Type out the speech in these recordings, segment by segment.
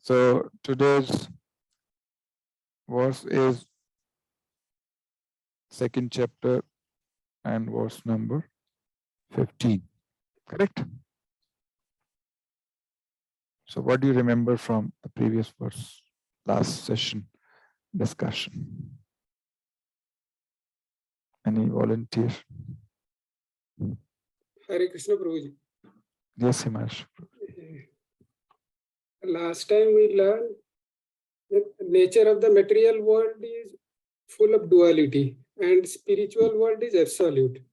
So today's verse is second chapter and verse number 15. Correct? So what do you remember from the previous verse, last session discussion? Any volunteer? Hare Krishna Prabhuji. Yes, Himash. Last time we learned that nature of the material world is full of duality and spiritual world is absolute.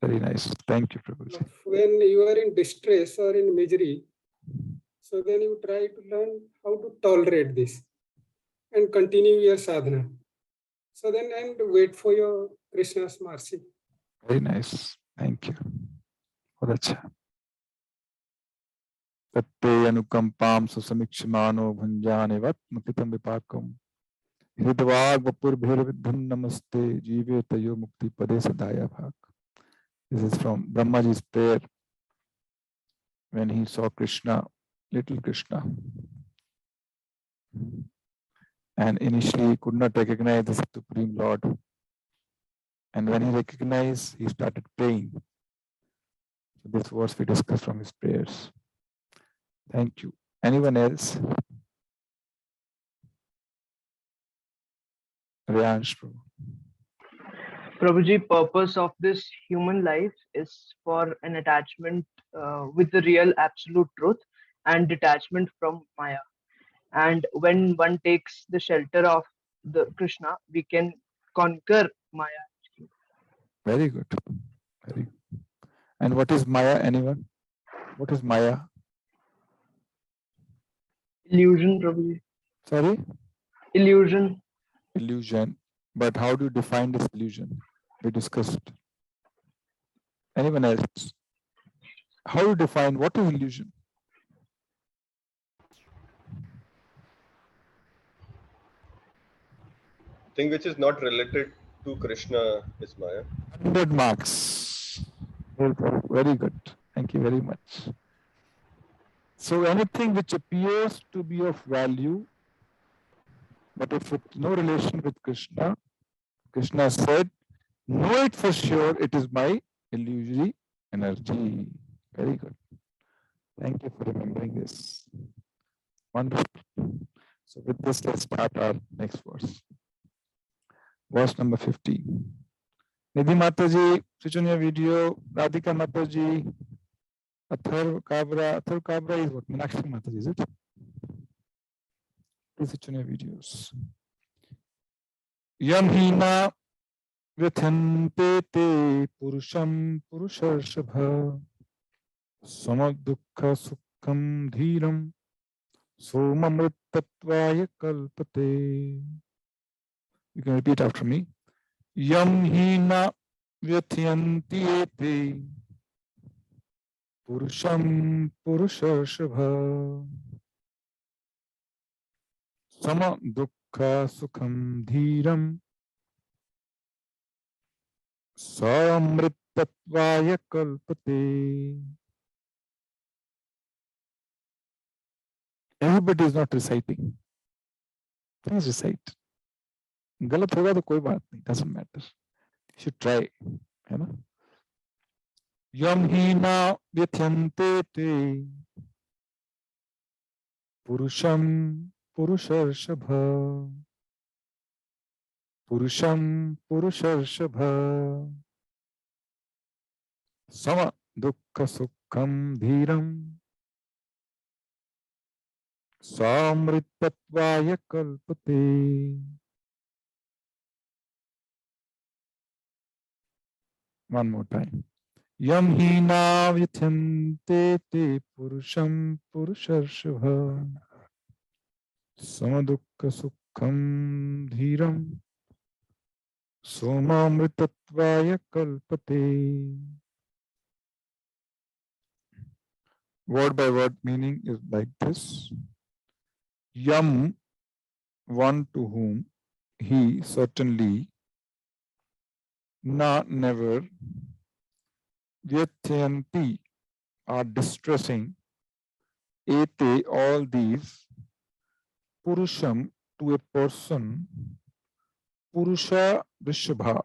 Very nice. Thank you, Prabhuji. When you are in distress or in misery, so then you try to learn how to tolerate this and continue your sadhana. So then and wait for your Krishna's mercy. Very nice. Thank you. बहुत अच्छा. तत्ते अनुकंपाम सुसमीक्षमानो भुंजाने वत्मकितम विपाकम हृदवाग वपुर्भिर्विद्धं नमस्ते जीवे तयो मुक्ति पदे सदाया भाग. This is from Brahmaji's prayer when he saw Krishna, little Krishna. And initially he could not recognize the Supreme Lord. And when he recognized, he started praying. So this verse we discussed from his prayers. Thank you. Anyone else? Ryansh Prabhu. Prabhuji, purpose of this human life is for an attachment with the real absolute truth and detachment from Maya. And when one takes the shelter of the Krishna, we can conquer Maya. Very good. Very good. And what is Maya? Anyone? What is Maya? Illusion, Prabhuji. Sorry? Illusion. Illusion. But how do you define this illusion? We discussed. Anyone else? How do you define what is illusion? Thing which is not related to Krishna is Maya. 100 marks. Very good. Thank you very much. So anything which appears to be of value, but if it's no relation with Krishna, Krishna said, know it for sure, it is my illusory energy. Very good. Thank you for remembering this. Wonderful. So with this, let's start our next verse. Verse number 15. Nidhi Mataji, switch on your video. Radhika Mataji, Athar Kabra is what? Meenakshi Mataji, is it? Please switch on your videos. Yam hina vyathyante te purusham purusharshabha samadukha sukham dhiram somamrittatvaya kalpate. You can repeat after me. Yam hina vyathyante te purusham purusharshabha sama dukkha sukham dhiram samrittatvaya kalpate. Everybody is not reciting. Please recite. गलत होगा तो कोई बात नहीं, doesn't matter. You should try, है ना? यम हीना व्यथ्यन्ते ते पुरुषम पुरुषर्षभ पुरुषम पुरुषर्षभ सम दुःख सुखम धीरम सामृतत्वाय कल्पते. One more time. Yam hina vyathyante te purusham purusharshabha samadukka sukham dhiram somamritatvaya kalpate. Word by word meaning is like this. Yam, one to whom, he, certainly, na, never, vyatyanti, are distressing, ete, all these, Purusham, to a person, Purusha Vrishabha,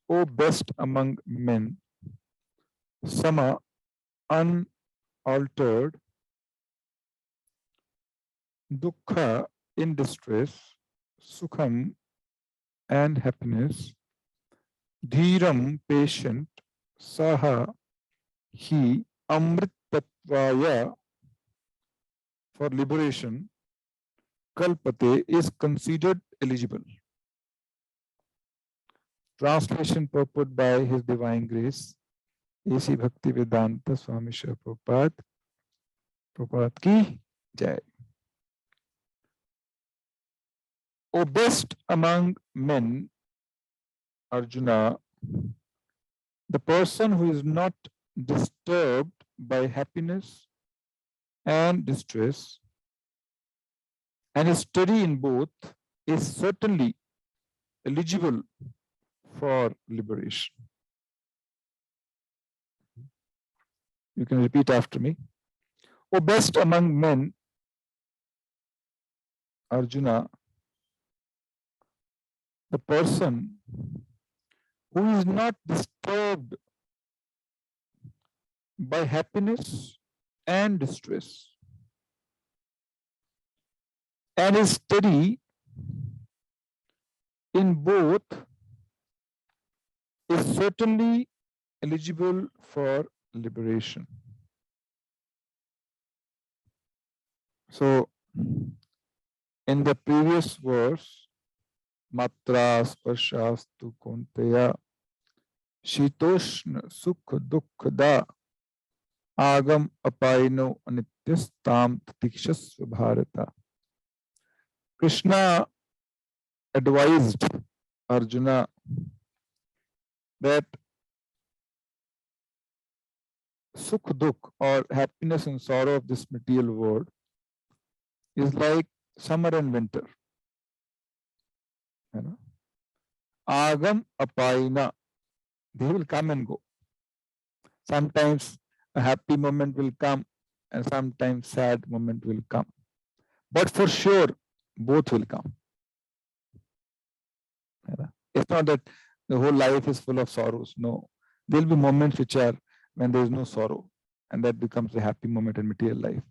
O best among men, Sama, unaltered, Dukkha, in distress, Sukham, and happiness, Dhiram, patient, Saha, he, Amritatvaya, for liberation, Kalpate, is considered eligible. Translation purport by His Divine Grace, A.C. Bhaktivedanta Swami Srila Prabhupada. Prabhupada ki jai. O best among men, Arjuna, the person who is not disturbed by happiness and distress and is steady in both is certainly eligible for liberation. You can repeat after me. O best among men, Arjuna, the person who is not disturbed by happiness and distress and is steady in both is certainly eligible for liberation. So, in the previous verse, Matra Sparshaastu Konteya Shitoshna Sukha Dukkha Agam Apaino Anityastam Tikshasva Bharata. Krishna advised Arjuna that Sukh Dukh, or happiness and sorrow of this material world, is like summer and winter. You know? Agam Apaina, they will come and go. Sometimes a happy moment will come and sometimes sad moment will come. But for sure, both will come. It's not that the whole life is full of sorrows. No, there will be moments which are when there is no sorrow, and that becomes a happy moment in material life.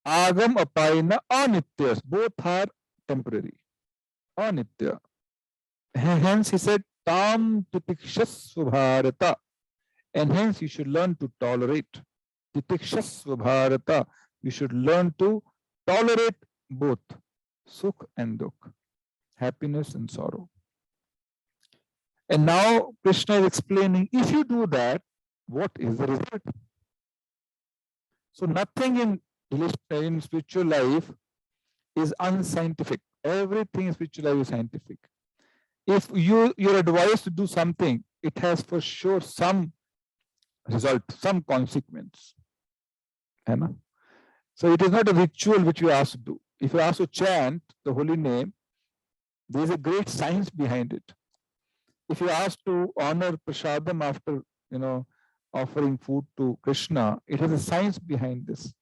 Agam Apaina Anityas, both are temporary. Anitya. Hence he said, Tam Titikshasva Bharata. And hence you should learn to tolerate. Titikshasva Bharata. You should learn to tolerate both Sukh and Dukh, happiness and sorrow. And now Krishna is explaining, if you do that, what is the result? So nothing in spiritual life is unscientific. Everything in spiritual life is scientific. If you're advised to do something, it has for sure some result, some consequence. So it is not a ritual which you are asked to do. If you are asked to chant the holy name, there is a great science behind it. If you are asked to honor prasadam after offering food to Krishna, it has a science behind this.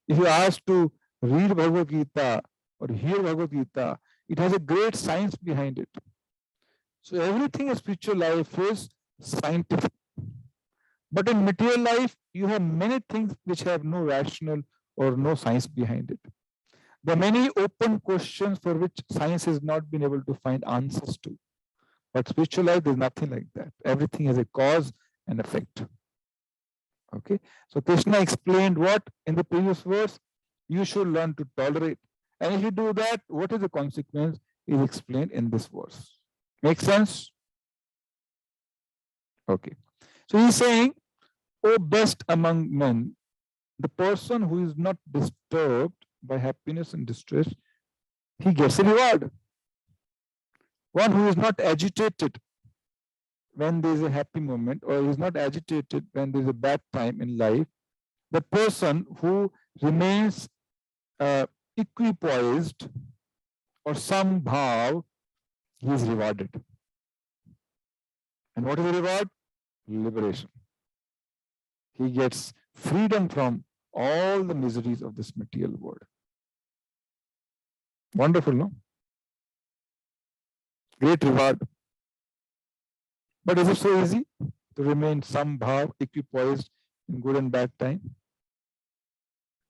If you are asked to read Bhagavad Gita or hear Bhagavad Gita, it has a great science behind it. So everything in spiritual life is scientific. But in material life, you have many things which have no rational or no science behind it. There are many open questions for which science has not been able to find answers to. But spiritual life, there's nothing like that. Everything has a cause and effect. Okay. So Krishna explained what in the previous verse? You should learn to tolerate. And if you do that, what is the consequence? Is explained in this verse. Make sense? Okay. So he's saying, O best among men, the person who is not disturbed by happiness and distress, he gets a reward. One who is not agitated when there is a happy moment, or is not agitated when there is a bad time in life, the person who remains equipoised or somehow, he is rewarded. And what is the reward? Liberation. He gets freedom from all the miseries of this material world. Wonderful, no? Great reward. But is it so easy to remain sambhav, equipoised in good and bad time?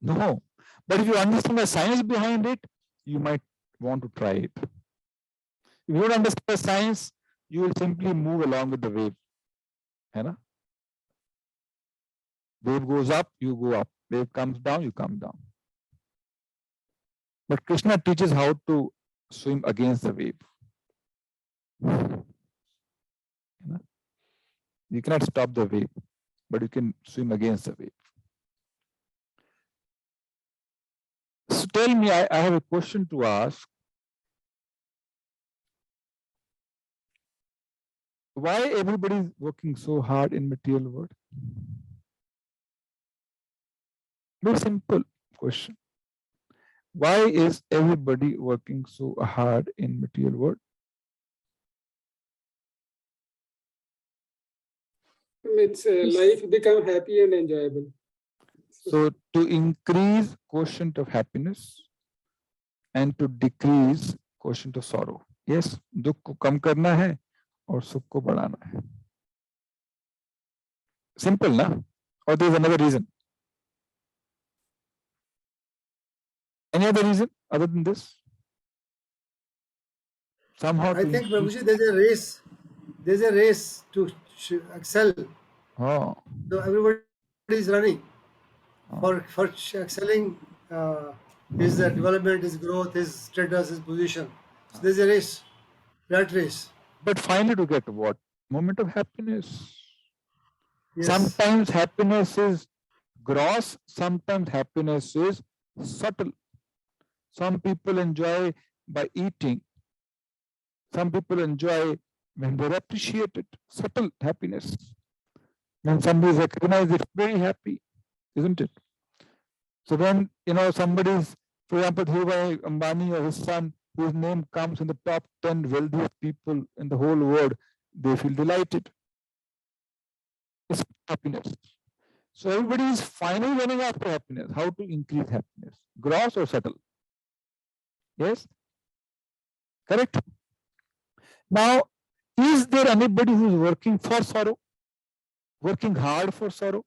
No. But if you understand the science behind it, you might want to try it. If you don't understand the science, you will simply move along with the wave. Right? Wave goes up, you go up. Wave comes down, you come down. But Krishna teaches how to swim against the wave. You cannot stop the wave, but you can swim against the wave. So tell me, I have a question to ask. Why everybody is working so hard in material world? Very simple question. Why is everybody working so hard in material world? It's life become happy and enjoyable. So to increase quotient of happiness and to decrease quotient of sorrow. Yes, दुख को कम करना है और सुख को बढ़ाना है. Simple, na? Or there is another reason? Any other reason other than this? Somehow I think, Prabhuji, there's a race to excel. Oh. So everybody is running for excelling his development, his growth, his status, his position. So there's a race, rat race. But finally to get what? Moment of happiness. Yes. Sometimes happiness is gross, sometimes happiness is subtle. Some people enjoy by eating. Some people enjoy when they're appreciated. Subtle happiness. When somebody is recognized, it's very happy, isn't it? So when somebody's, for example, Dhirubhai Ambani or his son, whose name comes in the top 10 wealthiest people in the whole world, they feel delighted. It's happiness. So everybody is finally running after happiness. How to increase happiness? Gross or subtle? Yes? Correct? Now, is there anybody who is working for sorrow? Working hard for sorrow?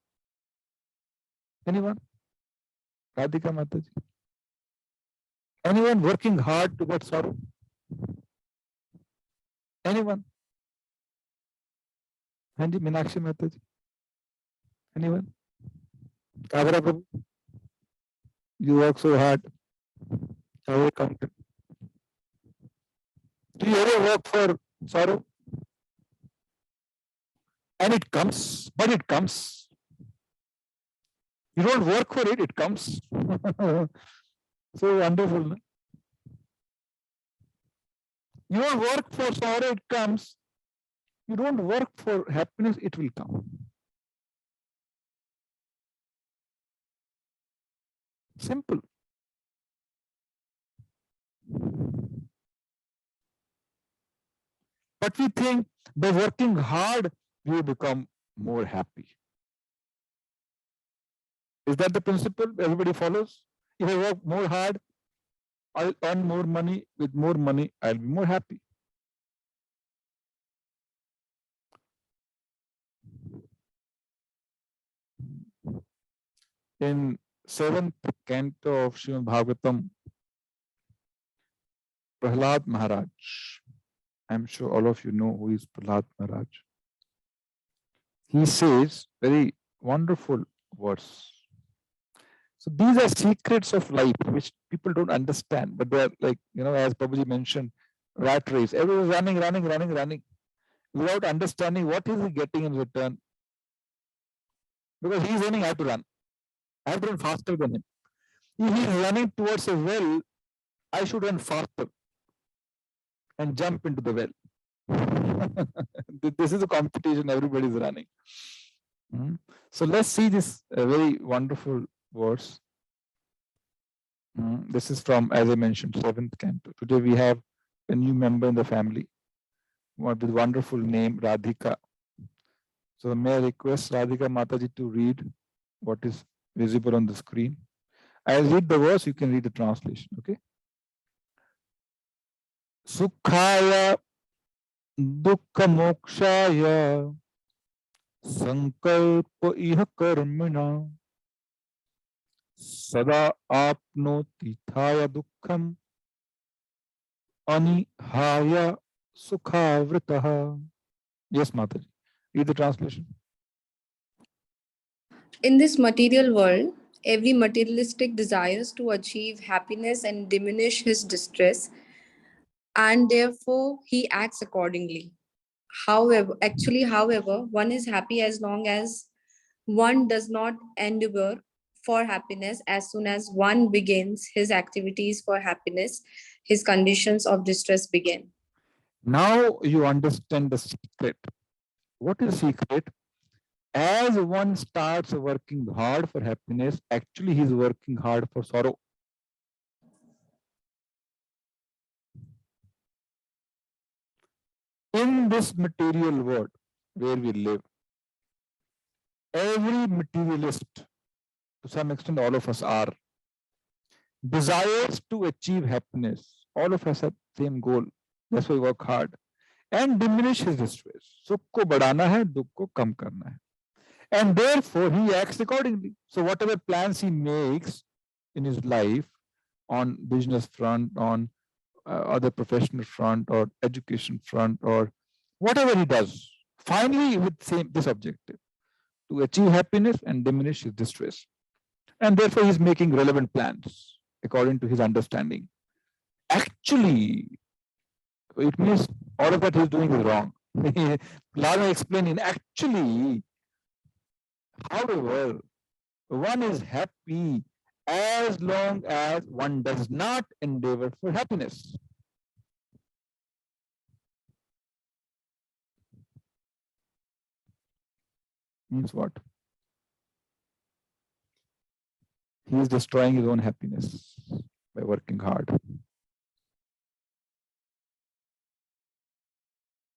Anyone? Radhika Mataji? Anyone working hard to get sorrow? Anyone? Hanji, Meenakshi Mataji? Anyone? Kavra Prabhu? You work so hard. How accountant? Do you ever work for sorrow? And it comes, but it comes. You don't work for it, it comes. So wonderful. No? You don't work for sorrow, it comes. You don't work for happiness, it will come. Simple. But we think by working hard, we become more happy. Is that the principle everybody follows? If I work more hard, I'll earn more money. With more money, I'll be more happy. In 7th canto of Srimad Bhagavatam, Prahlad Maharaj, I'm sure all of you know who is Prahlad Maharaj. He says very wonderful words. So these are secrets of life which people don't understand, but they're like, as Prabhuji mentioned, rat race. Everyone is running, without understanding what is he getting in return. Because he's running, I have to run. I have to run faster than him. If he's running towards a well, I should run faster and jump into the well. This is a competition everybody is running. So let's see this very wonderful verse. This is from, as I mentioned, 7th canto. Today we have a new member in the family with wonderful name, Radhika. So may I request Radhika Mataji to read what is visible on the screen. I'll read the verse, you can read the translation, okay? Sukhaya dukkha mokshaya sankalpa iha karmina sada apnoti thaya dukkham anihaya sukhavritaha. Yes, Mataji. Read the translation. In this material world, every materialistic desires to achieve happiness and diminish his distress, and therefore he acts accordingly. However, one is happy as long as one does not endeavor for happiness. As soon as one begins his activities for happiness, his conditions of distress begin. Now you understand the secret. What is secret? As one starts working hard for happiness, actually he is working hard for sorrow. In this material world where we live, every materialist, to some extent all of us are, desires to achieve happiness. All of us have same goal. That's why we work hard. And diminish his distress. सुख को बढ़ाना है, दुख को कम करना है. And therefore he acts accordingly. So whatever plans he makes in his life, on business front, on other professional front, or education front, or whatever he does, finally with this objective, to achieve happiness and diminish his distress. And therefore he is making relevant plans according to his understanding. Actually, it means all of that he is doing is wrong. Lama explaining, actually, however, one is happy as long as one does not endeavor for happiness. Means what? He is destroying his own happiness by working hard.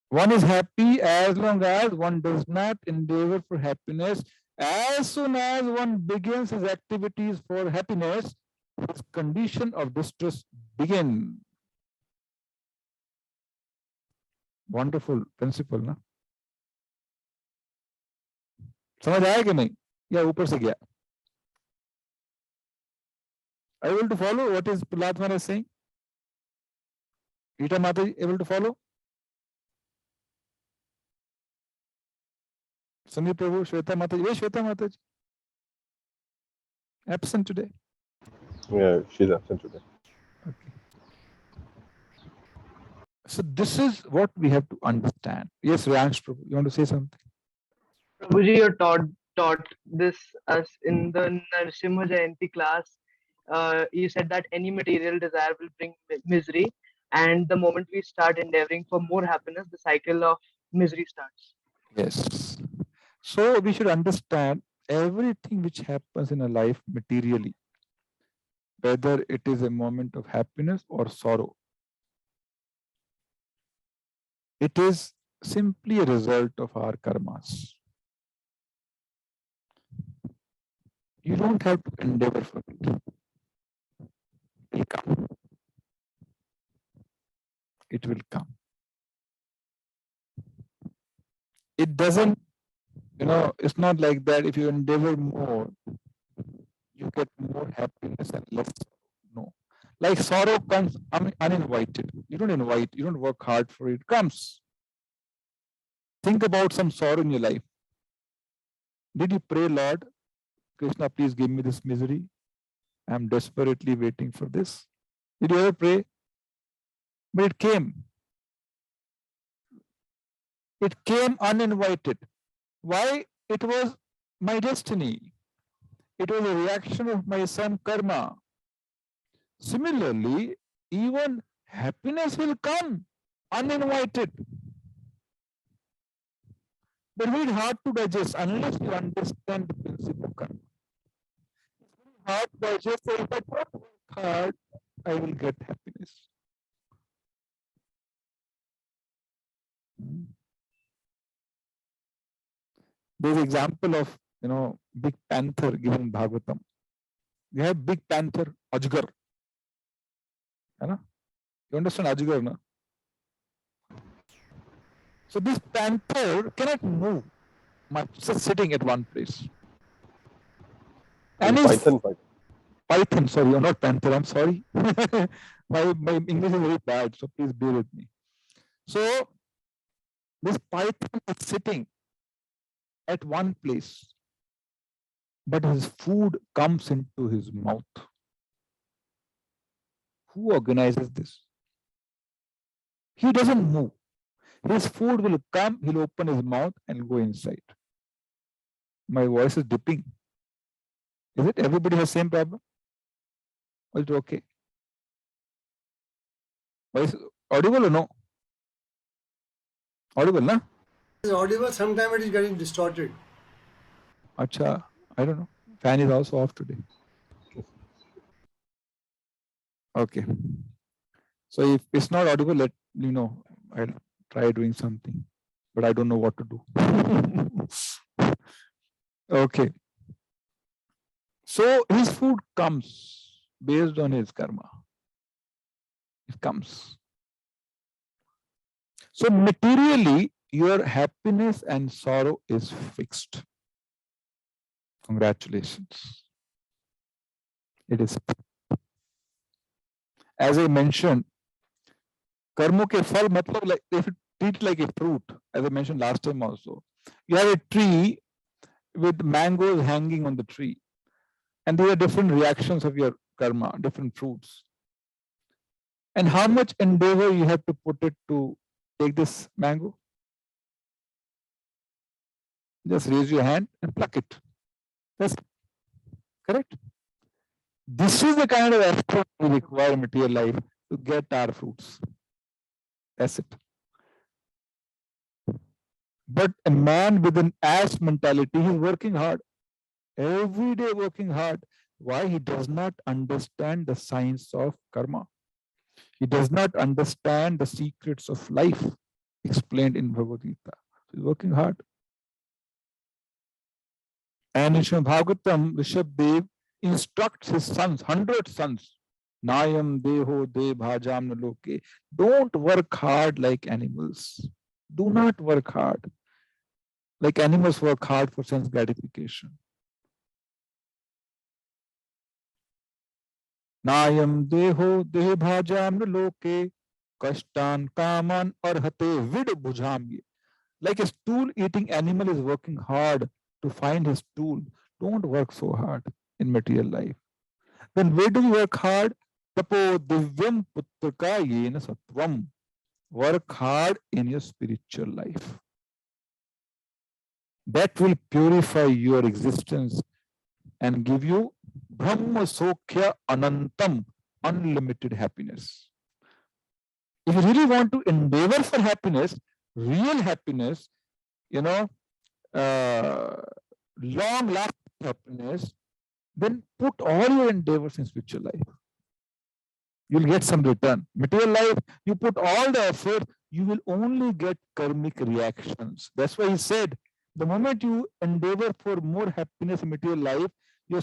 One is happy as long as one does not endeavor for happiness. As soon as one begins his activities for happiness, his condition of distress begin. Wonderful principle, ना? समझ आया कि नहीं? या ऊपर से गया? Are you able to follow what is Prahlad Maharaj saying? Rita Mataji, able to follow? Samir Prabhu, Shweta Mataji. Where is Shweta Mataji? Absent today. Yeah, she's absent today. Okay. So this is what we have to understand. Yes, Rayansh Prabhu, you want to say something? Prabhuji, you taught this us in the Narasimha Jayanti class. You said that any material desire will bring misery, and the moment we start endeavoring for more happiness, the cycle of misery starts. Yes. So we should understand everything which happens in a life materially, whether it is a moment of happiness or sorrow. It is simply a result of our karmas. You don't have to endeavor for it. It will come. It will come. It doesn't, it's not like that if you endeavor more, you get more happiness and less sorrow. No. Like sorrow comes uninvited. You don't invite, you don't work hard for it. It comes. Think about some sorrow in your life. Did you pray, Lord, Krishna, please give me this misery? I'm desperately waiting for this. Did you ever pray? But it came. It came uninvited. Why? It was my destiny. It was a reaction of my some karma. Similarly, even happiness will come uninvited. But it's very hard to digest unless you understand the principle of karma. It's very hard to digest that if I don't work hard, I will get happiness. There's an example of big panther given in Bhagavatam. We have big panther, Ajgar. You understand Ajgar, no? So this panther cannot move much, just sitting at one place. And Python, sorry, you're not panther, I'm sorry. my English is very bad, so please bear with me. So this python is sitting at one place, but his food comes into his mouth. Who organizes this? He doesn't move. His food will come, he'll open his mouth and go inside. My voice is dipping. Is it? Everybody has the same problem? Or is it okay? Voice audible or no? Audible, na? It's audible, sometimes it is getting distorted. Acha, I don't know. Fan is also off today. Okay. So if it's not audible, let me know. I'll try doing something, but I don't know what to do. Okay. So his food comes based on his karma. It comes. So materially, your happiness and sorrow is fixed. Congratulations. It is. As I mentioned, karma ke phal matlab, like if you treat it like a fruit, as I mentioned last time also. You have a tree with mangoes hanging on the tree, and there are different reactions of your karma, different fruits. And how much endeavor you have to put it to take this mango? Just raise your hand and pluck it. That's correct. This is the kind of effort we require in material life to get our fruits. That's it. But a man with an ass mentality, he's working hard. Every day working hard. Why? He does not understand the science of karma. He does not understand the secrets of life explained in Bhagavad Gita. He's working hard. And in Srimad Bhagavatam, Rishabdev instructs his sons, 100 sons, Nayam Deho De Bhajam Naloke. Don't work hard like animals. Do not work hard. Like animals work hard for sense gratification. Nayam Deho De Bhajam Naloke. Kashtan Kaman Arhate Vid Bhujam. Like a stool eating animal is working hard to find his tool. Don't work so hard in material life. Then where do you work hard? Tapo divyam putraka yena sattvam. Work hard in your spiritual life. That will purify your existence and give you Brahma Sokhya Anantam, unlimited happiness. If you really want to endeavor for happiness, real happiness, long-lasting happiness, then put all your endeavors in spiritual life. You'll get some return. Material life, you put all the effort, you will only get karmic reactions. That's why he said, the moment you endeavor for more happiness in material life, you're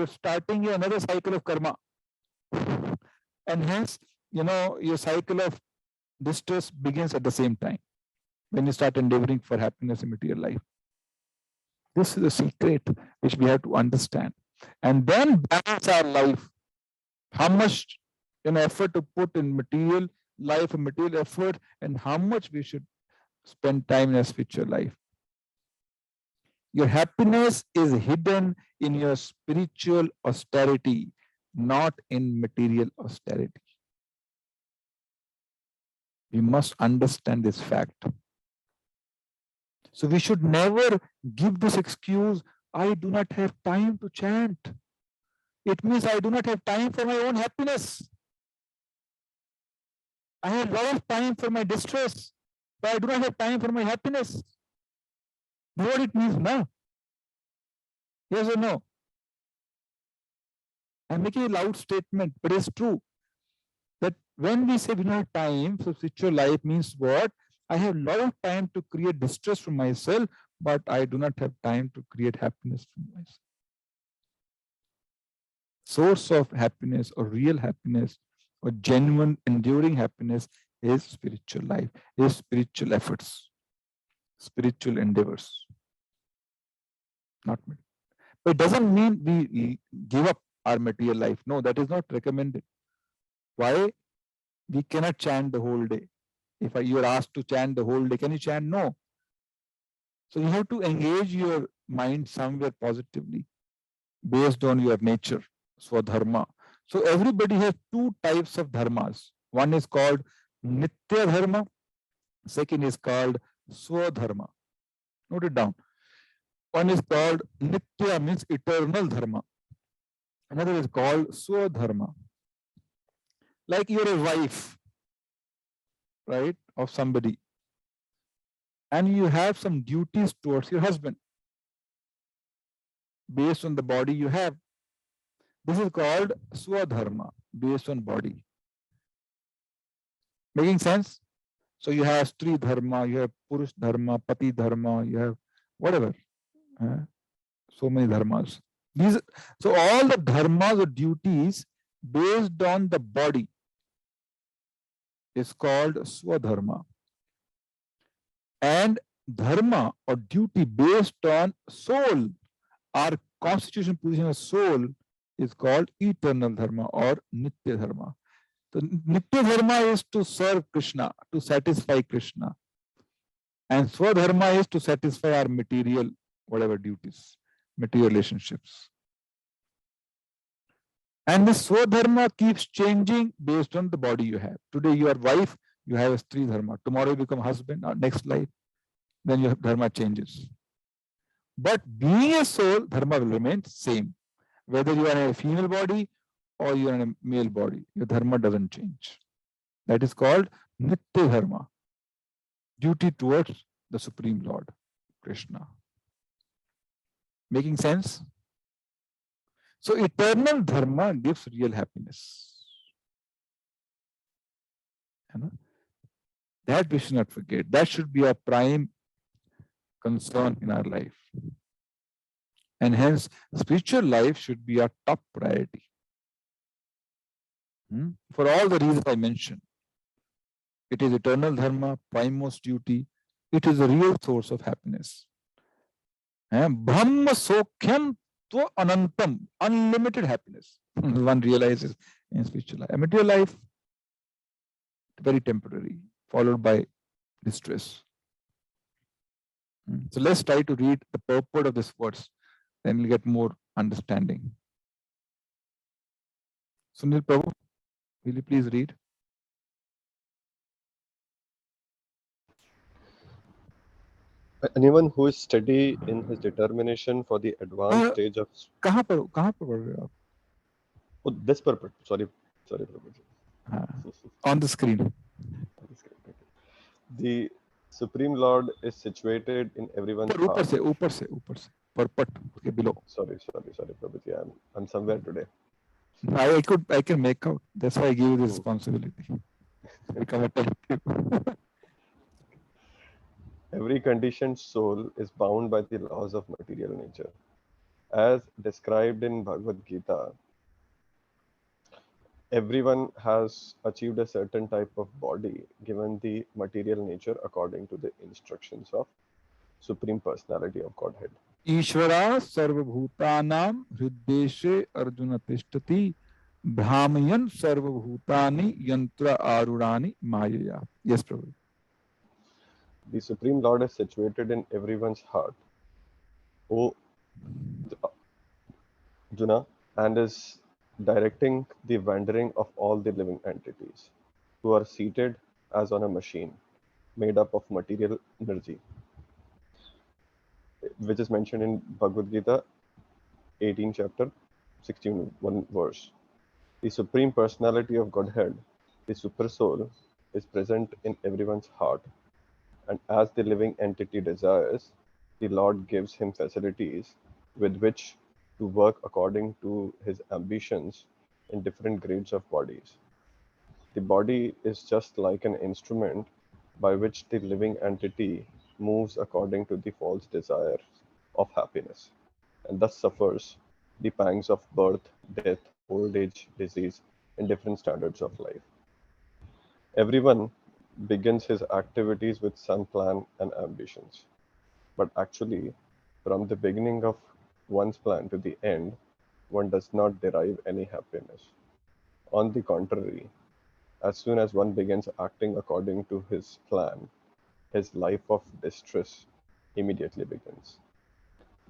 starting another cycle of karma. And hence, your cycle of distress begins at the same time when you start endeavoring for happiness in material life. This is a secret which we have to understand. And then balance our life. How much effort to put in material life and material effort, and how much we should spend time in our spiritual life. Your happiness is hidden in your spiritual austerity, not in material austerity. We must understand this fact. So we should never give this excuse, I do not have time to chant. It means I do not have time for my own happiness. I have a lot of time for my distress, but I do not have time for my happiness. Know what it means now? Yes or no? I'm making a loud statement, but it's true. That when we say we don't have time for spiritual life means what? I have a lot of time to create distress for myself, but I do not have time to create happiness for myself. Source of happiness or real happiness or genuine enduring happiness is spiritual life, is spiritual efforts, spiritual endeavors, not material. But it doesn't mean we give up our material life. No, that is not recommended. Why? We cannot chant the whole day. If you are asked to chant the whole day, can you chant? No. So you have to engage your mind somewhere positively based on your nature, swadharma. So everybody has two types of dharmas. One is called nitya dharma, second is called swadharma. Note it down. One is called nitya, means eternal dharma. Another is called swadharma. Like you're a wife, right, of somebody, and you have some duties towards your husband based on the body you have. This is called swadharma, based on body. Making sense? So you have Stri Dharma, you have Purush Dharma, Pati Dharma, you have whatever. So many dharmas. So all the dharmas or duties based on the body is called Swadharma. And dharma or duty based on soul, our constitution position of soul, is called eternal dharma or nitya dharma. So nitya dharma is to serve Krishna, to satisfy Krishna. And swadharma is to satisfy our material, whatever duties, material relationships. And this swadharma keeps changing based on the body you have. Today you are wife, you have a Stri dharma. Tomorrow you become husband, or next life, then your dharma changes. But being a soul, dharma will remain same. Whether you are in a female body or you are in a male body, your dharma doesn't change. That is called nitya dharma, duty towards the Supreme Lord, Krishna. Making sense? So eternal dharma gives real happiness. That we should not forget. That should be our prime concern in our life. And hence, spiritual life should be our top priority. For all the reasons I mentioned. It is eternal dharma, primemost duty. It is a real source of happiness. Brahma sokhyam to anantam, unlimited happiness. One realizes in spiritual life. A material life, very temporary, followed by distress. So let's try to read the purport of this verse, then we'll get more understanding. Sunil Prabhu, will you please read? Anyone who is steady in his determination for the advanced stage of कहाँ पर पढ़ रहे हो आप? oh, this purpose. Sorry, Prabhuji. On the screen. The Supreme Lord is situated in everyone's heart. ऊपर से purport के below. Sorry, Prabhuji. I'm somewhere today. I can make out. That's why I give you the responsibility. Become attentive. Every conditioned soul is bound by the laws of material nature. As described in Bhagavad Gita, everyone has achieved a certain type of body given the material nature according to the instructions of Supreme Personality of Godhead. Ishvara sarvabhutanam hriddeshe arjuna tishtati brahmayan sarvabhutani yantra arurani mayaya. Yes, Prabhu. The Supreme Lord is situated in everyone's heart, O Arjuna, and is directing the wandering of all the living entities, who are seated as on a machine made up of material energy, which is mentioned in Bhagavad Gita 18 chapter 16 1 verse. The Supreme Personality of Godhead, the Super Soul, is present in everyone's heart, and as the living entity desires, the Lord gives him facilities with which to work according to his ambitions in different grades of bodies. The body is just like an instrument by which the living entity moves according to the false desire of happiness, and thus suffers the pangs of birth, death, old age, disease, and different standards of life. Everyone begins his activities with some plan and ambitions, but actually, from the beginning of one's plan to the end, one does not derive any happiness. On the contrary, as soon as one begins acting according to his plan, his life of distress immediately begins.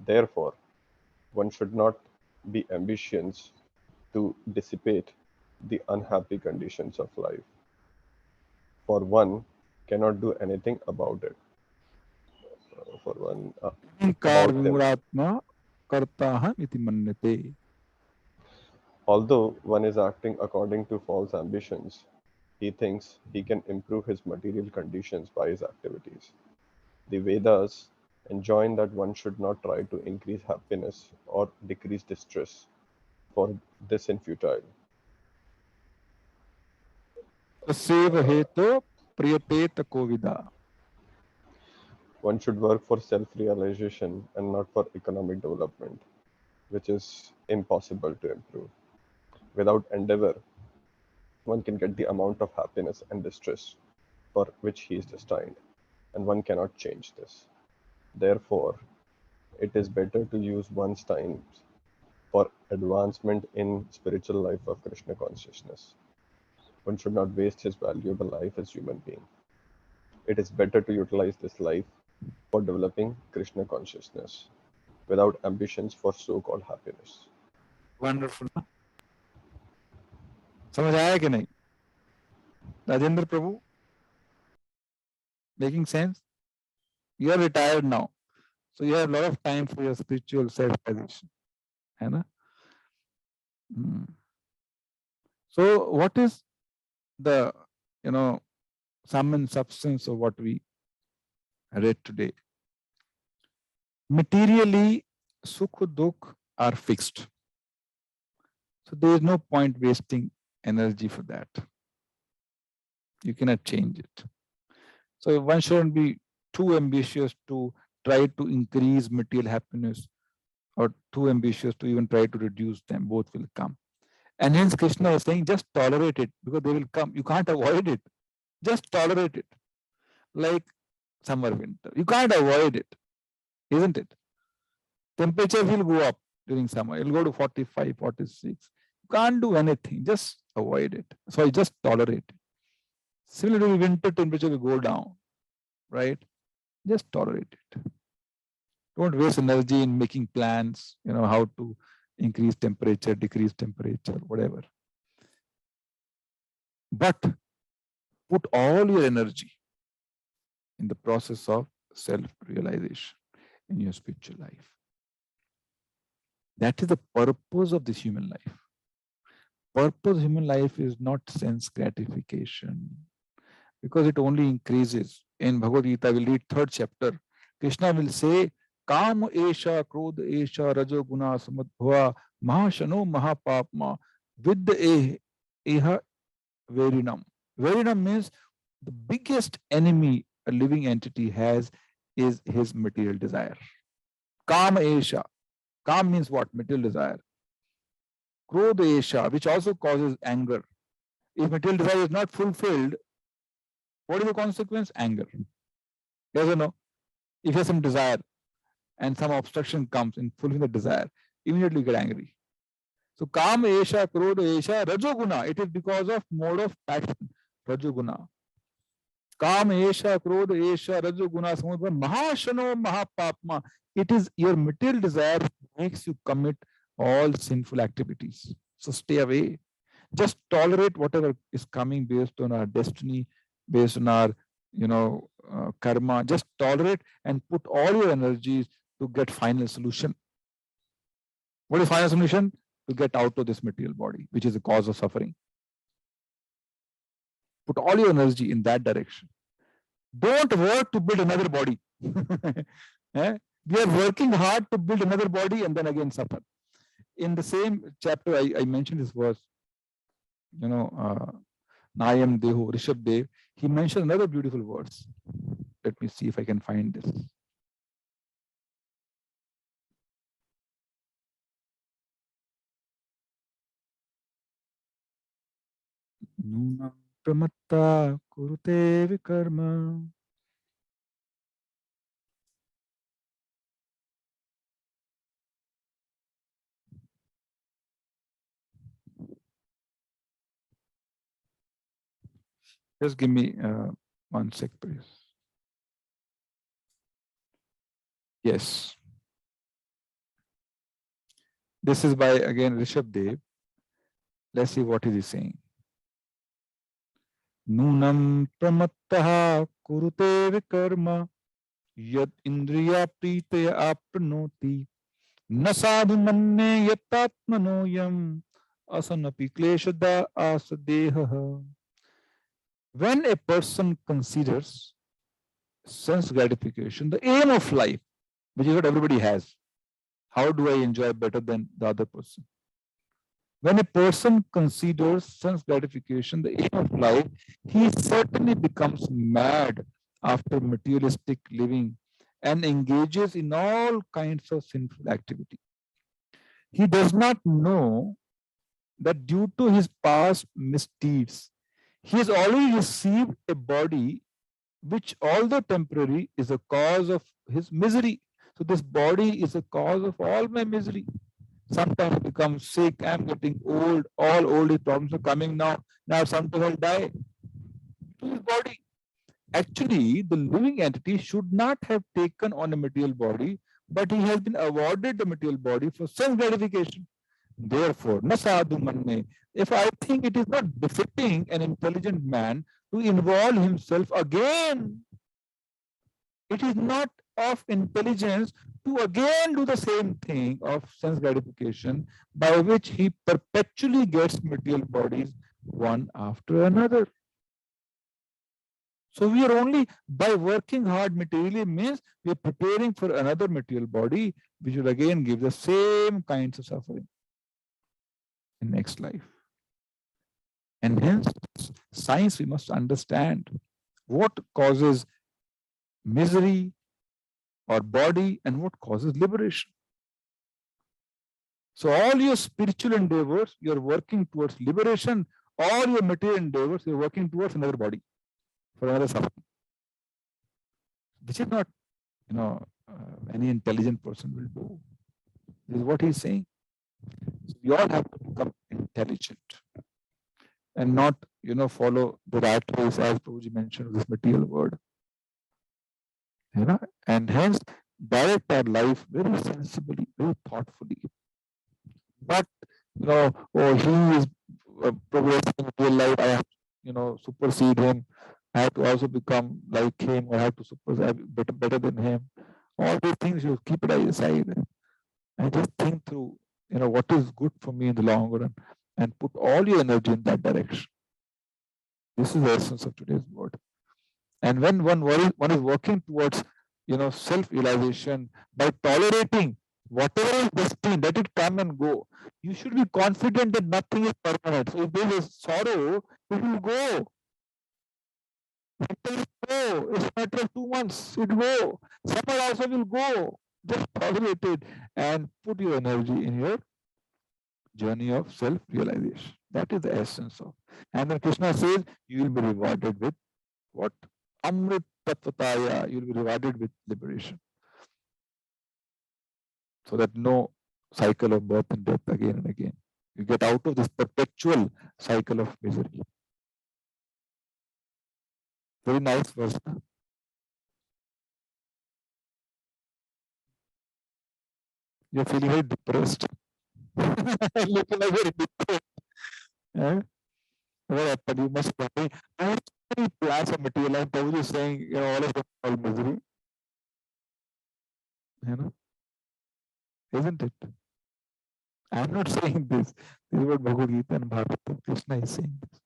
Therefore, one should not be ambitious to dissipate the unhappy conditions of life, for one cannot do anything about it. For one, अहंकार about them. विमूढ़ात्मा कर्ताहम इति मन्यते. Although one is acting according to false ambitions, he thinks he can improve his material conditions by his activities. The Vedas enjoin that one should not try to increase happiness or decrease distress, for this is futile. तस्यैव हेतो प्रियते तको विदा. One should work for self-realization and not for economic development, which is impossible to improve. Without endeavor, one can get the amount of happiness and distress for which he is destined, and one cannot change this. Therefore, it is better to use one's time for advancement in spiritual life of Krishna consciousness. One should not waste his valuable life as human being. It is better to utilize this life for developing Krishna consciousness without ambitions for so-called happiness. Wonderful. समझ आया कि नहीं राजेंद्र प्रभु? Making sense? You are retired now, so you have a lot of time for your spiritual self-realization, है ना? So what is the sum and substance of what we read today? Materially, sukh dukh are fixed, so there is no point wasting energy for that. You cannot change it. So one shouldn't be too ambitious to try to increase material happiness, or too ambitious to even try to reduce them. Both will come. And hence Krishna is saying, just tolerate it, because they will come. You can't avoid it. Just tolerate it. Like summer, winter. You can't avoid it, isn't it? Temperature will go up during summer. It'll go to 45, 46. You can't do anything. Just avoid it. So just tolerate it. Similarly, winter temperature will go down, right? Just tolerate it. Don't waste energy in making plans, how to increase temperature, decrease temperature, whatever. But put all your energy in the process of self-realization in your spiritual life. That is the purpose of this human life. Purpose of human life is not sense gratification, because it only increases. In Bhagavad Gita, we'll read 3rd chapter. Krishna will say, Kam esha, krodha esha, rajo guna samadbhava, mahashano mahapapma, vidya eha verinam. Verinam means the biggest enemy a living entity has is his material desire. Kam esha. Kam means what? Material desire. Krodha esha, which also causes anger. If material desire is not fulfilled, what is the consequence? Anger. Yes or no? If you have some desire and some obstruction comes in fulfilling the desire, immediately you get angry. So Kama esha, Krodha esha, Rajoguna. It is because of mode of passion, Rajoguna. Kama esha, Krodha esha, Rajoguna, Mahashano Mahapapma. It is your material desire that makes you commit all sinful activities. So stay away. Just tolerate whatever is coming based on our destiny, based on our karma. Just tolerate and put all your energies to get final solution. What is final solution? To get out of this material body, which is the cause of suffering. Put all your energy in that direction. Don't work to build another body. We are working hard to build another body and then again suffer. In the same chapter, I mentioned this verse, Nayam Deho, Rishabh Dev, he mentioned another beautiful verse. Let me see if I can find this. Nunam pramatta kurute vikarma. Just give me 1 sec, please. Yes. This is by, again, Rishabh Dev. Let's see what is he saying. Nunam pramattaha kurute vikarma yad indriya pritaya apranoti nasadu manne yatatmanoyam asanapi kleshada asadeha. When a person considers sense gratification, the aim of life, which is what everybody has, how do I enjoy better than the other person? When a person considers sense gratification the aim of life, he certainly becomes mad after materialistic living and engages in all kinds of sinful activity. He does not know that due to his past misdeeds, he has already received a body which, although temporary, is a cause of his misery. So this body is a cause of all my misery. Sometimes I become sick, I'm getting old, all old age problems are coming now. Now sometimes I'll die. To his body. Actually, the living entity should not have taken on a material body, but he has been awarded the material body for sense gratification. Therefore, nasadu manne, if I think it is not befitting an intelligent man to involve himself again, it is not of intelligence to again do the same thing of sense gratification by which he perpetually gets material bodies one after another. So we are only, by working hard materially, means we are preparing for another material body which will again give the same kinds of suffering in next life. And hence, science, we must understand what causes misery or body and what causes liberation. So all your spiritual endeavors, you're working towards liberation. All your material endeavors, you're working towards another body, for another suffering. This is not, any intelligent person will do. This is what he's saying. So we all have to become intelligent and not, follow the rat race, as Prabhuji mentioned, this material world. And hence direct our life very sensibly, very thoughtfully. But he is progressing in real life. I have to, supersede him. I have to also become like him. I have to better than him. All these things you keep it aside and just think through, what is good for me in the long run, and put all your energy in that direction. This is the essence of today's word. And when one is working towards, self-realization by tolerating whatever is destined, let it come and go. You should be confident that nothing is permanent. So if there is sorrow, it will go. Winter will go. It's a matter of 2 months. It will go. Summer also will go. Just tolerate it and put your energy in your journey of self-realization. That is the essence of. And then Krishna says, you will be rewarded with what? Amrit Tattvataya. You will be rewarded with liberation. So that no cycle of birth and death again and again. You get out of this perpetual cycle of misery. Very nice verse. You're feeling very depressed. Looking like very depressed. Yeah? What happened? You must be. I have many plans of material life. Prabhuji is saying, all of them are all misery. Isn't it? I'm not saying this. This is what Bhagavad Gita and Bhagavatam, Krishna is saying this.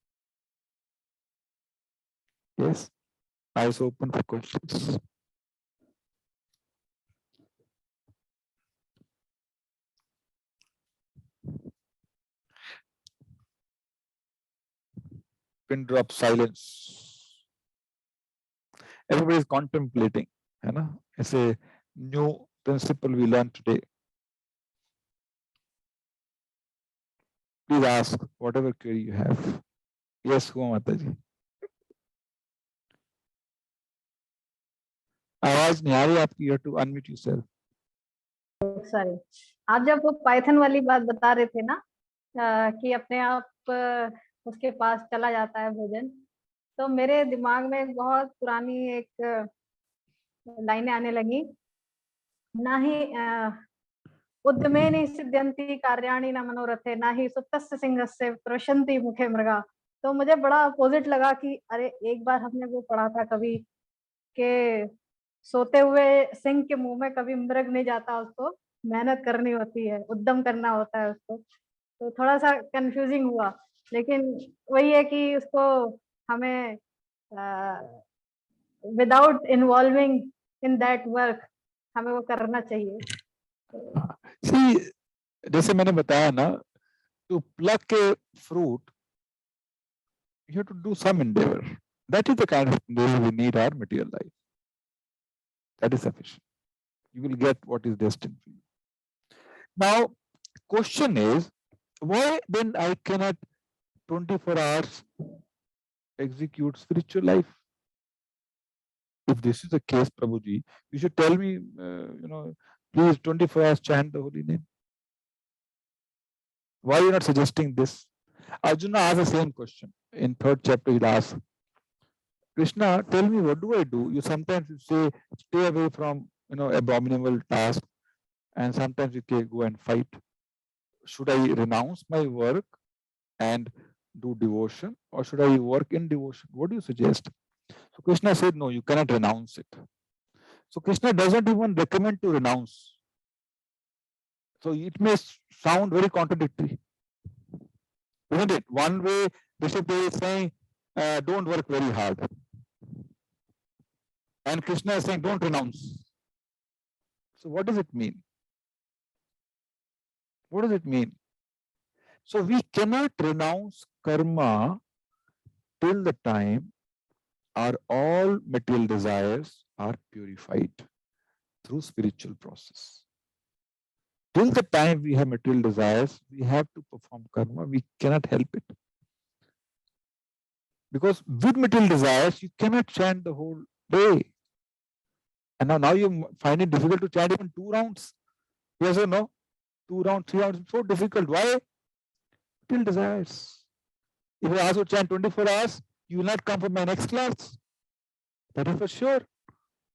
Yes? Eyes open for questions. Pin drop silence. everybody is contemplating, है ना? It's a new principle we learned today. Please ask whatever query you have. Yes, Huma Mataji. आवाज नहीं आ रही आपकी, you have to unmute yourself. Sorry, आप जब वो Python वाली बात बता रहे थे ना, कि अपने आप उसके पास चला जाता है भोजन, तो मेरे दिमाग में एक बहुत पुरानी एक लाइनें आने लगी, ना ही उद्यमेन सिद्ध्यन्ति कार्याणि न मनोरथे, ना ही सुप्तस्य सिंहस्य प्रविशन्ति मुखे मृगा। तो मुझे बड़ा अपोजिट लगा कि अरे एक बार हमने वो पढ़ा था कभी के सोते हुए सिंह के मुंह में कभी मृग नहीं जाता, उसको मेहनत करनी होती है, उद्यम करना होता है उसको। तो थोड़ा सा कंफ्यूजिंग हुआ, लेकिन वही है कि उसको हमें without involving in that work हमें वो करना चाहिए। See, जैसे मैंने बताया ना, to pluck a fruit, you have to do some endeavor. That is the kind of endeavor we need our material life. That is sufficient. You will get what is destined for you. Now, question is, why then I cannot 24 hours execute spiritual life? If this is the case, Prabhuji, you should tell me, please 24 hours chant the holy name. Why are you not suggesting this? Arjuna asked the same question. In 3rd chapter, he asked, Krishna, tell me, what do I do? You sometimes you say, stay away from, abominable tasks, and sometimes you can go and fight. Should I renounce my work and do devotion, or should I work in devotion? What do you suggest? So Krishna said, no, you cannot renounce it. So Krishna doesn't even recommend to renounce. So it may sound very contradictory, isn't it? One way, Bishop is saying, don't work very hard. And Krishna is saying, don't renounce. So what does it mean? What does it mean? So we cannot renounce karma till the time our all material desires are purified through spiritual process. Till the time we have material desires, we have to perform karma. We cannot help it. Because with material desires, you cannot chant the whole day. And now you find it difficult to chant even 2 rounds. Yes or no? 2 rounds, 3 rounds, so difficult. Why? Material desires. If I ask you to chant 24 hours, you will not come for my next class. That is for sure.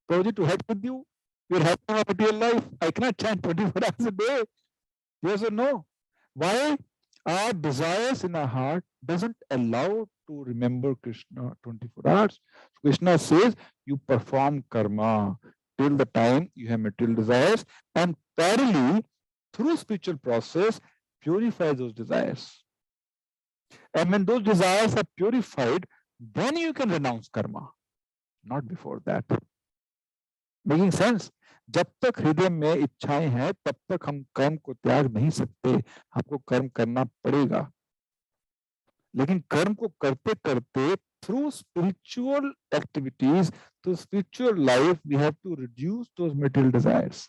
Prabhuji, to help with you, we are having a material life. I cannot chant 24 hours a day. Yes or no? Why? Our desires in our heart doesn't allow to remember Krishna 24 hours. Krishna says you perform karma till the time you have material desires, and parallelly through spiritual process purify those desires. And when those desires are purified, then you can renounce karma, not before that. Making sense? जब तक हृदय में इच्छाएं हैं तब तक हम कर्म को त्याग नहीं सकते, हमको कर्म करना पड़ेगा। लेकिन कर्म को करते करते through spiritual activities, through spiritual life, we have to reduce those material desires.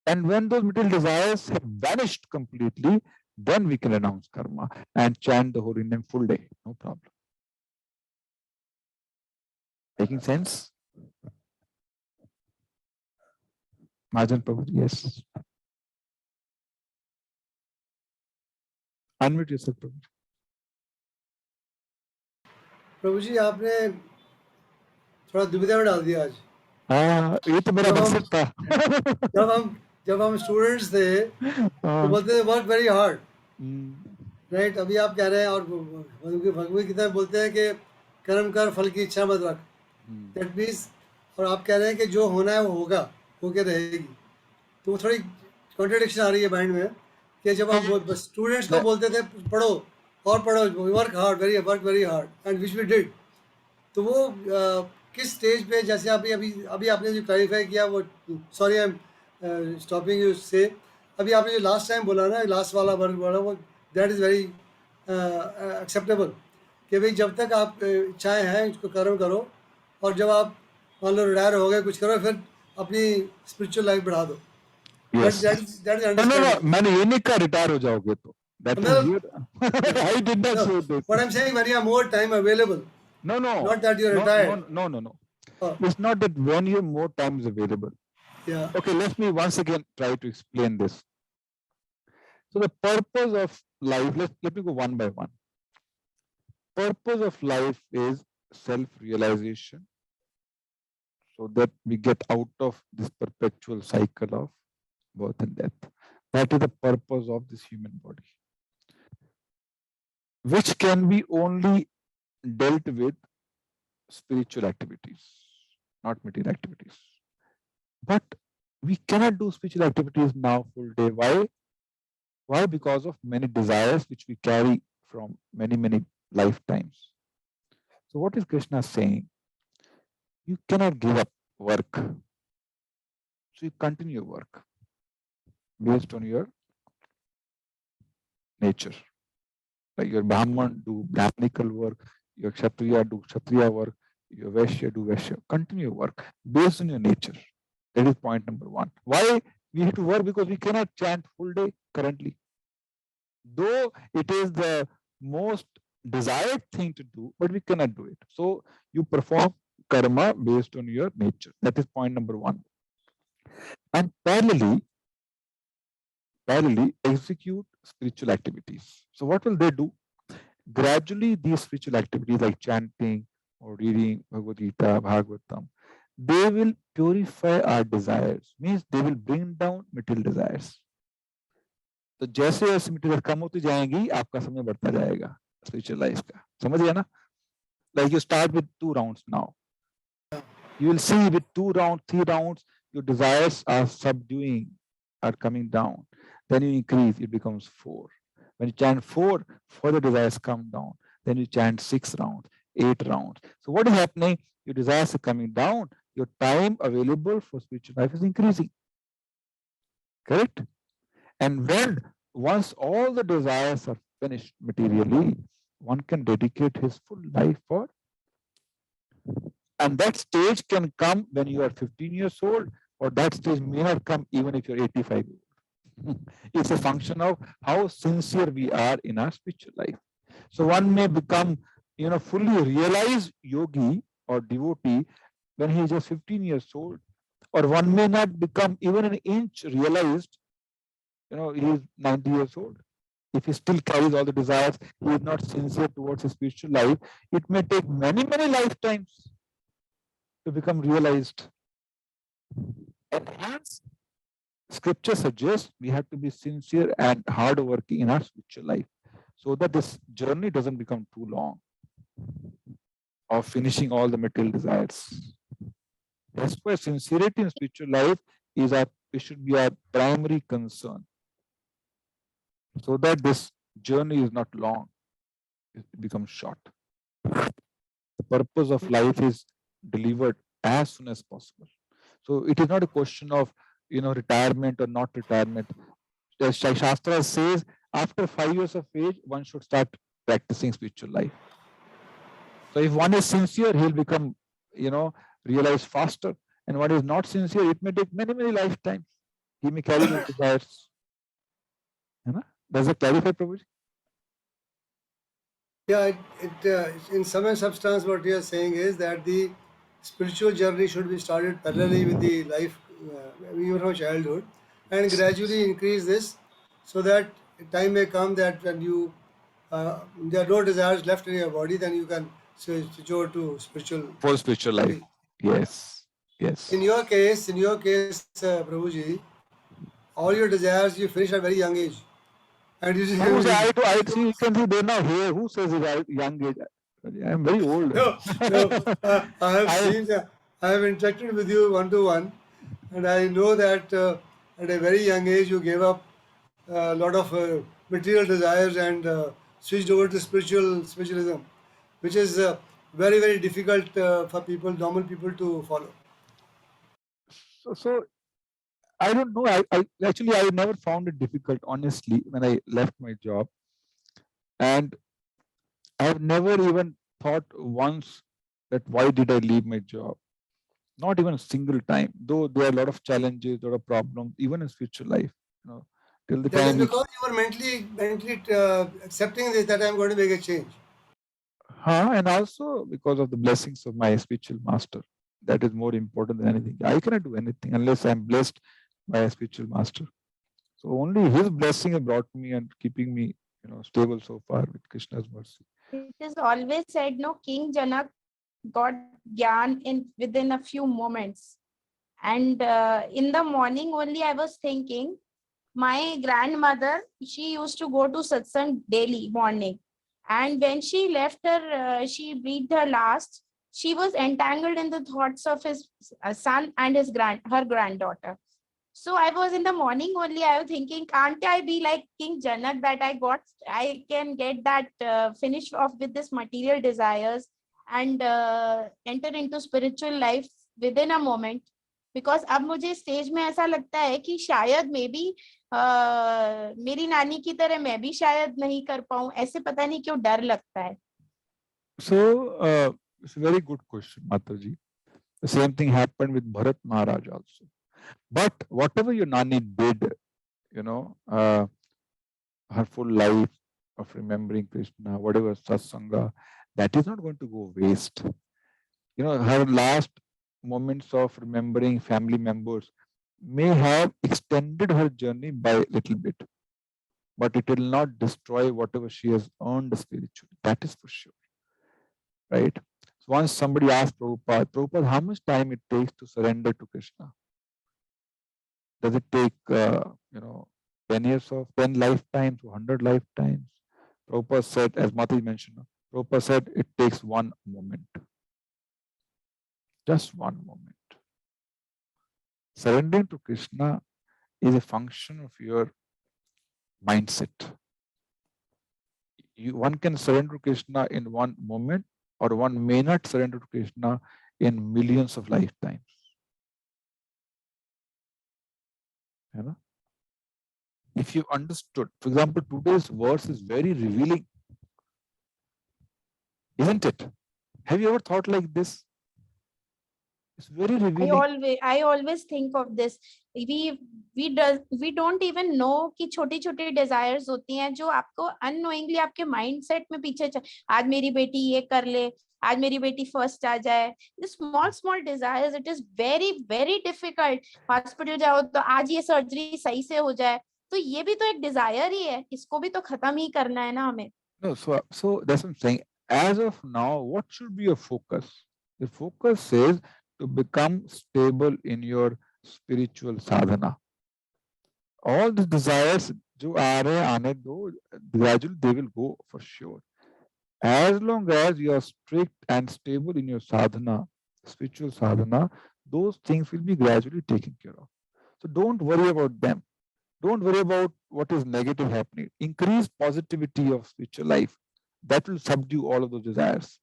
And when those material desires have vanished completely, then we can renounce karma and chant the holy name full day, no problem. Making sense? Mahajan Prabhu, yes. Unmute yourself, Prabhu. प्रभु जी आपने थोड़ा दुविधा में डाल दिया आज। हाँ, ये तो मेरा मकसद था। जब हम स्टूडेंट्स थे तो बोलते थे वर्क वेरी हार्ड, राइट? अभी आप कह रहे हैं और भगवद गीता में बोलते हैं कि कर्म कर फल की इच्छा मत रख, दैट मीन्स, और आप कह रहे हैं कि जो होना है वो होगा, होके रहेगी। तो थोड़ी कॉन्ट्रडिक्शन आ रही है माइंड में कि जब आप स्टूडेंट्स को बोलते थे पढ़ो और पढ़ो, work very hard, and which we did, तो वो किस स्टेज पे, जैसे अभी आपने जो क्लैरिफाई किया वो, sorry I am stopping you से, अभी आपने जो लास्ट टाइम बोला ना, लास्ट वाला वर्ड बोला, वो दैट इज़ वेरी एक्सेप्टेबल, कि भाई जब तक आप इच्छाएं हैं उसको कर्म करो, और जब आप मान लो रिटायर हो गए, कुछ करो, फिर अपनी स्पिरिचुअल लाइफ बढ़ा दो. Yes. That is No, understandable. मैंने ये नहीं कहा retire हो जाओगे तो. That is मतलब weird. I did not say this. what I'm saying, when you have more time available, No, not that you're no, retired. no. Oh. It's not that when you have more time is available. Yeah. Okay, let me once again try to explain this. So the purpose of life, let me go one by one. Purpose of life is self-realization, so that we get out of this perpetual cycle of birth and death. That is the purpose of this human body, which can be only dealt with spiritual activities, not material activities. But we cannot do spiritual activities now full day. Why? Why? Because of many desires which we carry from many lifetimes. So what is Krishna saying? You cannot give up work. So you continue your work based on your nature. Like your Brahman do Brahmanical work, your Kshatriya do Kshatriya work, your Vaishya do Vaishya. Continue your work based on your nature. That is point number one. Why we have to work? Because we cannot chant full day currently. Though it is the most desired thing to do, but we cannot do it. So you perform karma based on your nature. That is point number one. And parallelly execute spiritual activities. So what will they do? Gradually, these spiritual activities like chanting or reading Bhagavad Gita, Bhagavatam, they will purify our desires. Means they will bring down material desires. तो जैसे जैसे material कम होती जाएंगी आपका समय बढ़ता जाएगा spiritual life का. समझ गया ना? Like you start with 2 rounds now. You will see with 2 rounds, 3 rounds, your desires are subduing, are coming down. Then you increase, it becomes 4. When you chant 4, further desires come down. Then you chant 6 rounds, 8 rounds. So what is happening? Your desires are coming down. Your time available for spiritual life is increasing. Correct? And once all the desires are finished materially, one can dedicate his full life for. And that stage can come when you are 15 years old, or that stage may not come even if you're 85 years old. It's a function of how sincere we are in our spiritual life. So one may become, fully realized yogi or devotee when he is just 15 years old, or one may not become even an inch realized, he is 90 years old. If he still carries all the desires, he is not sincere towards his spiritual life. It may take many lifetimes to become realized. And hence, scripture suggests we have to be sincere and hardworking in our spiritual life, so that this journey doesn't become too long of finishing all the material desires. That's why sincerity in spiritual life it should be our primary concern, so that this journey is not long, it becomes short. The purpose of life is delivered as soon as possible. So it is not a question of retirement or not retirement. The Shastra says after 5 years of age, one should start practicing spiritual life. So if one is sincere, he'll become, realize faster. And one is not sincere, it may take many lifetimes. He may carry those desires. Does it clarify, Prabhuji? Yeah, in some and substance, what you are saying is that the spiritual journey should be started parallelly with the life, even from childhood, and gradually increase this, so that time may come that when you there are no desires left in your body, then you can switch over to spiritual. For spiritual life. Yes. In your case, Prabhuji, all your desires you finish at a very young age. And you I see you can see they're not here. Who says it at young age? I am very old. No. I have interacted with you one-to-one, and I know that at a very young age you gave up a lot of material desires and switched over to spiritualism, which is very difficult for normal people to follow. So I don't know. I actually never found it difficult, honestly, when I left my job, and I have never even thought once that why did I leave my job. Not even a single time, though there are a lot of challenges, a lot of problems, even in spiritual life, till the That is time because you are mentally accepting this, that I am going to make a change. and also because of the blessings of my spiritual master. That is more important than anything. I cannot do anything unless I am blessed by a spiritual master. So only his blessing has brought me and keeping me, stable so far with Krishna's mercy. It is always said, no, King Janak got Gyan within a few moments. And in the morning only I was thinking, my grandmother, she used to go to satsang daily morning. And when she left her, she breathed her last, she was entangled in the thoughts of his son and her granddaughter. So I was in the morning only, I was thinking, can't I be like King Janak, that I can get that finish off with this material desires and enter into spiritual life within a moment. Because अब मुझे stage में ऐसा लगता है कि शायद may be मेरी नानी की तरह मैं भी शायद नहीं कर पाऊं, ऐसे पता नहीं क्यों डर लगता है. So it's a very good question, Mataji. The same thing happened with Bharat Maharaj also. But whatever your Nani did, her full life of remembering Krishna, whatever satsanga, that is not going to go waste. Her last moments of remembering family members may have extended her journey by a little bit, but it will not destroy whatever she has earned spiritually. That is for sure. Right? So once somebody asked Prabhupada, how much time it takes to surrender to Krishna? Does it take, 10 years of 10 lifetimes, 100 lifetimes? Prabhupada said, as Mataji mentioned, Prabhupada said, it takes one moment. Just one moment. Surrendering to Krishna is a function of your mindset. One can surrender to Krishna in one moment, or one may not surrender to Krishna in millions of lifetimes. If you understood, for example, today's verse is very revealing, isn't it? Have you ever thought like this? It's very revealing. I always think of this. We don't even know कि छोटी-छोटी desires होती हैं जो आपको unknowingly आपके mindset में पीछे आज मेरी बेटी ये कर ले, आज मेरी बेटी first आ जाए. The small desires, it is very very difficult. Hospital जाओ तो आज ये surgery सही से हो जाए. तो ये भी तो एक desire ही है. इसको भी तो खत्म ही करना है ना हमें. No, so that's what I'm saying. As of now, what should be your focus? The focus is to become stable in your spiritual sadhana. All the desires जो आ रहे आने दो, gradually they will go for sure. As long as you are strict and stable in your sadhana, spiritual sadhana, those things will be gradually taken care of. So don't worry about them. Don't worry about what is negative happening. Increase positivity of spiritual life. That will subdue all of those desires.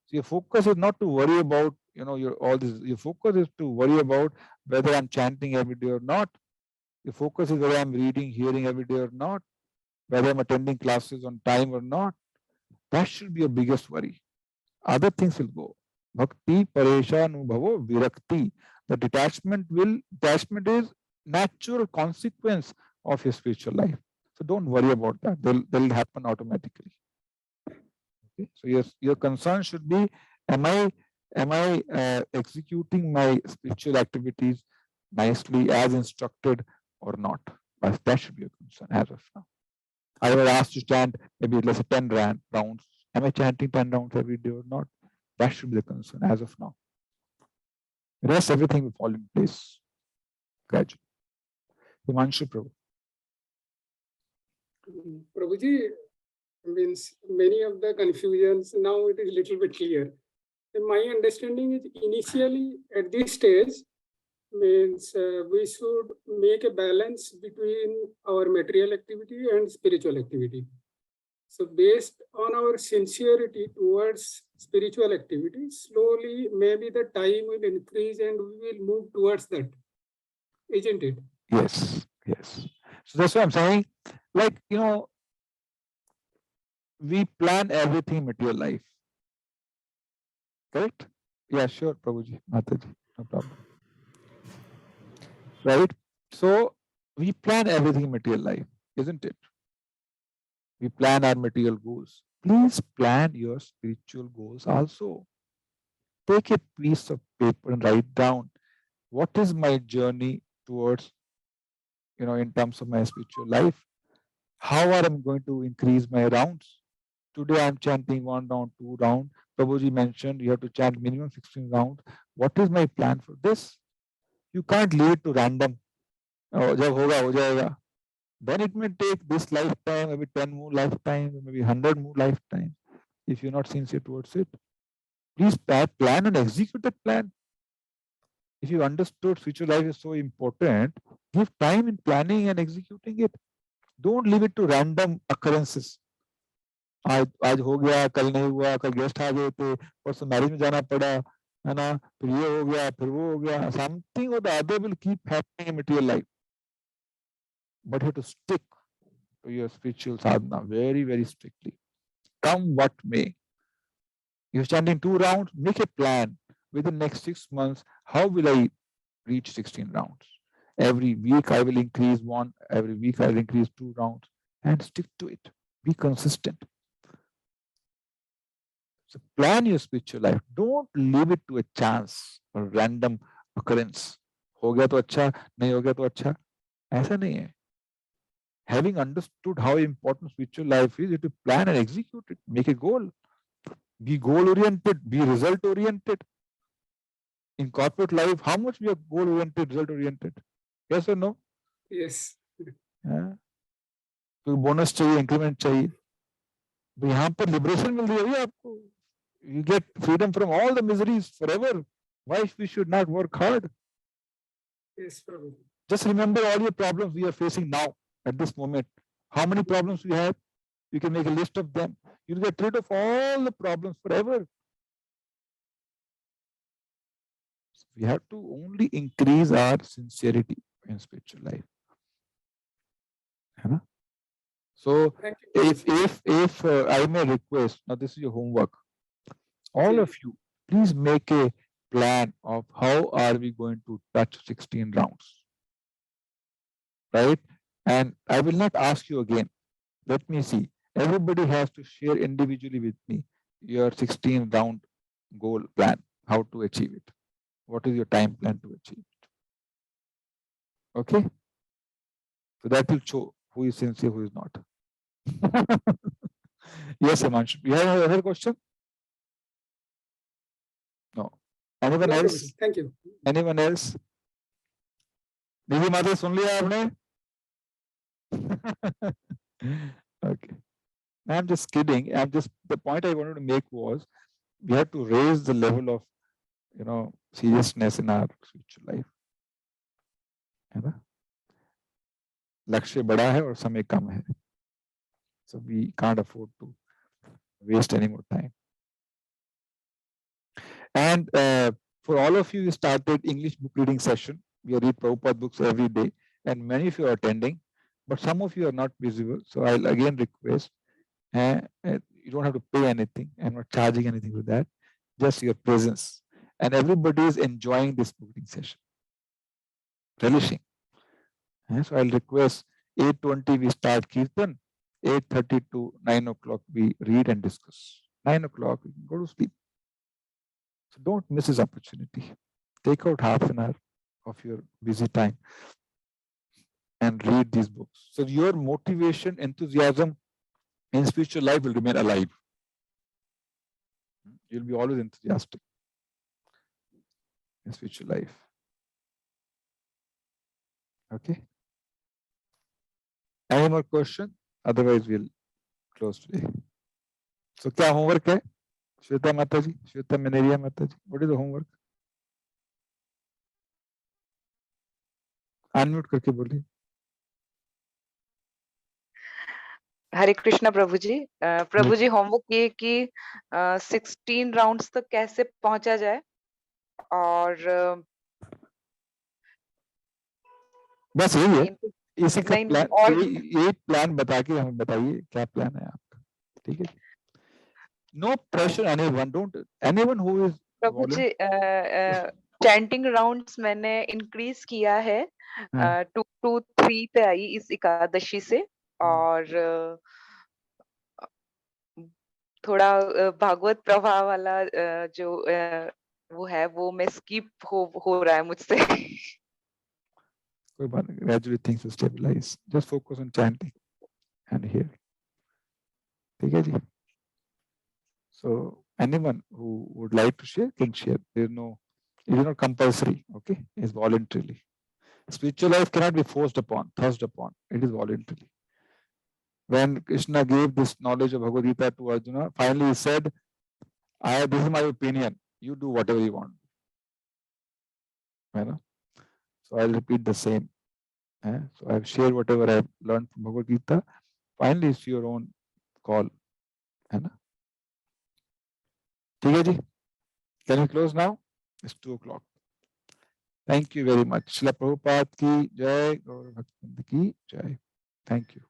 So your focus is not to worry about, your focus is to worry about whether I'm chanting every day or not. Your focus is whether I'm reading, hearing every day or not, whether I'm attending classes on time or not. That should be your biggest worry. Other things will go. Bhakti, pareshanubhavo, virakti. The detachment is natural consequence of your spiritual life. So don't worry about that. They'll happen automatically. Okay? So your concern should be, am I executing my spiritual activities nicely as instructed or not? But that should be your concern as of now. I was asked to chant maybe let's say 10 rounds. Am I chanting 10 rounds every day or not? That should be the concern as of now. The rest, everything will fall in place gradually. Himanshu Prabhu. Prabhuji, means many of the confusions now it is little bit clear. And my understanding is initially at this stage means we should make a balance between our material activity and spiritual activity. So based on our sincerity towards spiritual activity, slowly maybe the time will increase and we will move towards that, isn't it? Yes. So that's what I'm saying. Like, we plan everything in material life. Correct? Yeah, sure, Prabhuji, Mataji. No problem. Right? So we plan everything in material life, isn't it? We plan our material goals. Please plan your spiritual goals also. Take a piece of paper and write down, what is my journey towards, in terms of my spiritual life? How are I going to increase my rounds? Today I'm chanting 1 round, 2 round. Prabhuji mentioned you have to chant minimum 16 rounds. What is my plan for this? You can't leave it to random. Oh, jab hoga, ho jayega. Then it may take this lifetime, maybe 10 more lifetimes, maybe 100 more lifetimes, if you're not sincere towards it. Please plan and execute that plan. If you understood spiritual life is so important, give time in planning and executing it. Don't leave it to random occurrences. आज हो गया, कल नहीं हुआ, कल guest आ गए थे, परसों मैरिज में जाना पड़ा, है ना, फिर ये हो गया, फिर वो हो गया. Something or the other will keep happening in material life. But you have to stick to your spiritual sadhana very, very strictly. Come what may. You're standing 2 rounds, make a plan. Within the next 6 months, how will I reach 16 rounds? Every week I will increase 1, every week I will increase 2 rounds, and stick to it. Be consistent. So plan your spiritual life. Don't leave it to a chance or random occurrence. हो गया तो अच्छा, नहीं हो गया तो अच्छा. ऐसा नहीं है. Having understood how important spiritual life is, you have to plan and execute it. Make a goal. Be goal-oriented. Be result-oriented. In corporate life, how much we are goal-oriented, result-oriented? Yes or no? Yes. तो bonus चाहिए, increment चाहिए. तो यहाँ पर liberation मिल रही है आपको. You get freedom from all the miseries forever. Why we should not work hard? Yes, Prabhu. Just remember all your problems we are facing now at this moment. How many problems we have? You can make a list of them. You'll get rid of all the problems forever. So we have to only increase our sincerity in spiritual life. So if I may request, now this is your homework. All of you, please make a plan of how are we going to touch 16 rounds, right? And I will not ask you again. Let me see. Everybody has to share individually with me your 16 round goal plan, how to achieve it. What is your time plan to achieve it? Okay? So that will show who is sincere, who is not. Yes, Himanshu. You have another question? No. Anyone else? Thank you. Anyone else? Nidhi Mata, सुन लिया आपने? Okay. I'm just kidding. The point I wanted to make was we have to raise the level of, seriousness in our spiritual life. है ना? लक्ष्य बड़ा है और समय कम है. So we can't afford to waste any more time. And for all of you, we started English book reading session. We read Prabhupada books every day, and many of you are attending, but some of you are not visible. So I'll again request, you don't have to pay anything. I'm not charging anything for that, just your presence. And everybody is enjoying this book reading session, relishing. So I'll request 8:20 we start Kirtan, 8:30 to 9 o'clock we read and discuss. 9 o'clock we can go to sleep. So don't miss this opportunity. Take out half an hour of your busy time and read these books. So your motivation, enthusiasm in spiritual life will remain alive. You'll be always enthusiastic in spiritual life. Okay? Any more question? Otherwise, we'll close today. So, क्या homework है? Shweta Mataji, Shweta Meneria Mataji. What is the homework? Unmute करके बोलिए. हरे कृष्णा प्रभु जी. प्रभु जी homework ये कि 16 rounds तक कैसे पहुंचा जाए और बस यही है. इसी का प्लान, यही प्लान बता के हमें बताइए क्या प्लान है आपका. ठीक है? No pressure anyone. Don't anyone who is. Prabhu ji chanting rounds मैंने इंक्रीज किया है, 2 to 3 पे आई इस एकादशी से, और थोड़ा भागवत प्रवाह वाला जो वो है वो मैं स्किप हो रहा है मुझसे। कोई बात नहीं, gradually things will stabilize. Just focus on chanting and hearing. ठीक है जी? So anyone who would like to share can share. There is no, it is not compulsory. Okay, it's voluntarily. Spiritual life cannot be forced upon, thrust upon. It is voluntary. When Krishna gave this knowledge of Bhagavad Gita to Arjuna, finally he said, this is my opinion. You do whatever you want. You know? So I'll repeat the same. So I've shared whatever I've learned from Bhagavad Gita. Finally, it's your own call. है ना? ठीक है जी? Can we close now? It's 2 o'clock. Thank you very much. Srila Prabhupada ki jai, Gaur Bhaktivinoda ki jai. Thank you.